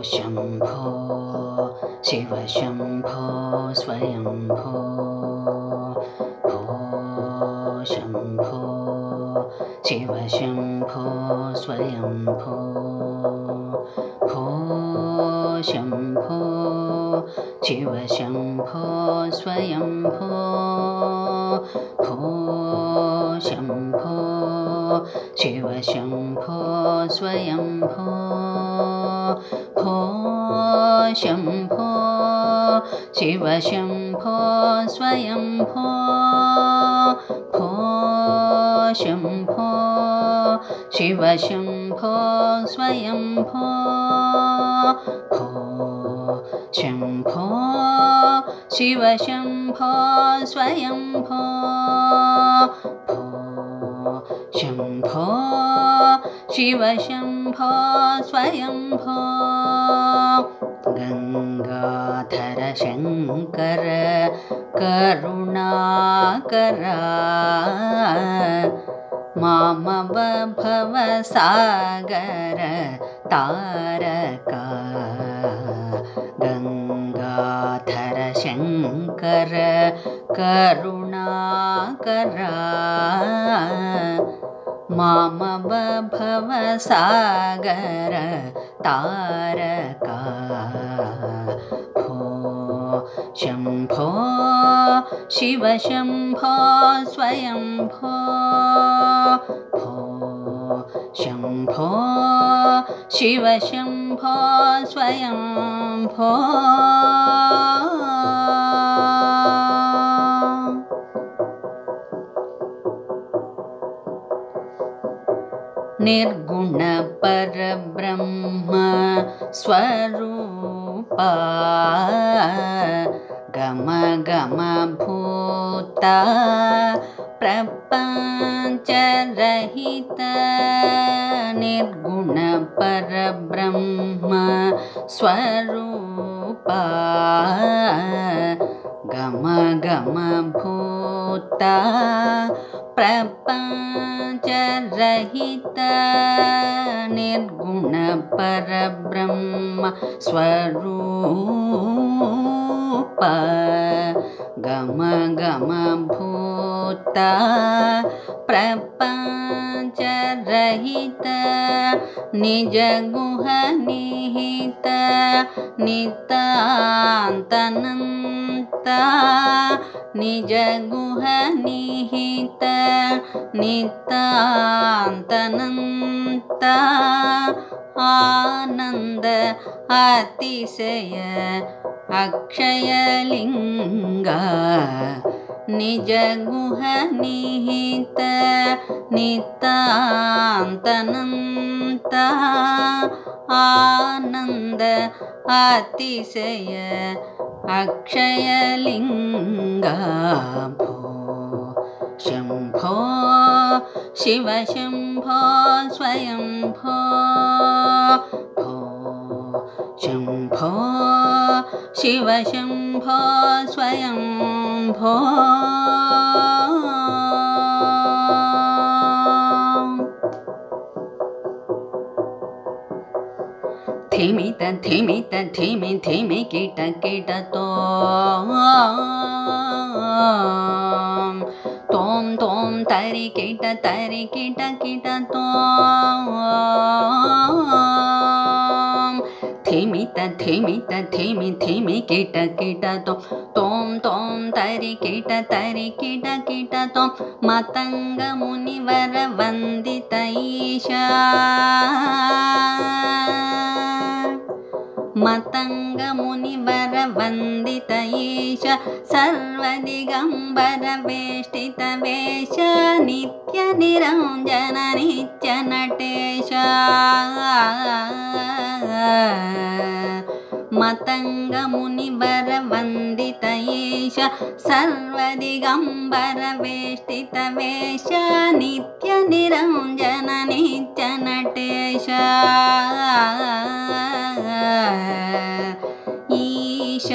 शम्भो शिव शम्भो स्वयम्भो भो शम्भो शिव शम्भो स्वयम्भो भो शम्भो शिव शम्भो स्वयम्भो भो शम्भो शिव शम्भो स्वयम्भो भो शम्भो शिव शम्भो स्वयम्भो भो शम्भो शिव शम्भो स्वयम्भो भो शम्भो शिव शम्भो स्वयम्भो भो शम्भो शिव शम्भो स्वयम्भो गंगाधर शंकर करुणाकर मामव भवसागर तारका गंगाधर शंकर करुणाकर मामव भवसागर तारका भो शम्भो शिव शम्भो स्वयम्भो भो शम्भो शिव शम्भो स्वयम्भो निर्गुण परब्रह्म स्वरूपा गम गम भूता प्रपंच रहित निर्गुण परब्रह्म स्वरूपा गम गम भूता प्रपंच रहित निर्गुण परब्रह्म स्वरूपा गम गम भूता प्रपंच रहित निज गुह निहित नितान्तनन्ता निज गुह निहित नितान्तनन्ता आनंद अतिशय अक्षयलिंगा निज गुह निहित नितान्तनन्ता आनंद अतिशय अक्षयलिंगा भो शम्भो शिव शम्भो स्वयम्भो भो शम्भो शिव शम्भो स्वयम्भो धिमित धिमित धिमि धिमि कीट कीट तोम तोम तरि कीट कीट तोम धिमित धिमित धिमि धिमि कीट तोम तोम तरि कीट तोम मतंग मुनिवर वंदित ईशा मतंग मुनिवर वंदित ईश सर्वदिगंबर वेष्टित वेश नित्य निरंजन नित्य नटेश मतंग मुनिवर वंदित ईश सर्वदिगंबर वेष्टित वेश नित्य निरंजन नित्य नटेश ईश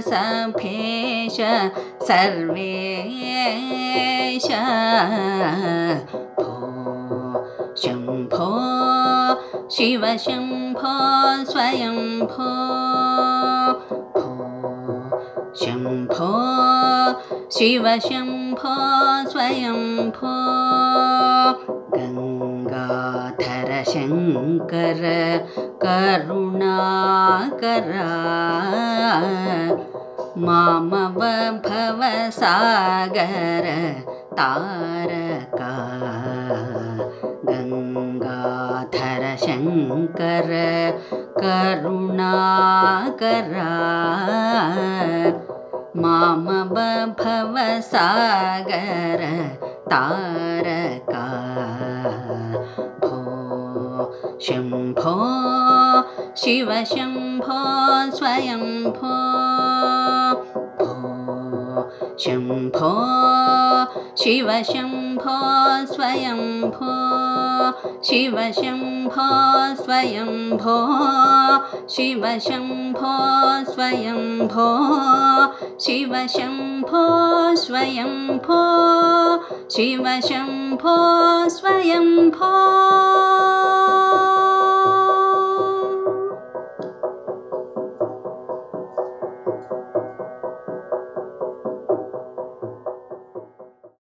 सभेश सर्वेश भो शम्भो शिव शम्भो शम्भो स्वयम्भो भो शम्भो शिव शम्भो स्वयम्भो गंगाधर शंकर करुणाकरा मामव भवसागर तारका गंगाधर शंकर करुणाकरा मामव भवसागर तारका भो शम्भो शिव शम्भो स्वयम्भो भो शम्भो शिव शम्भो स्वयम्भो शिव शम्भो स्वयम्भो शिव शम्भो स्वयम्भो शिव शम्भो स्वयम्भो शिव शम्भो स्वयम्भो।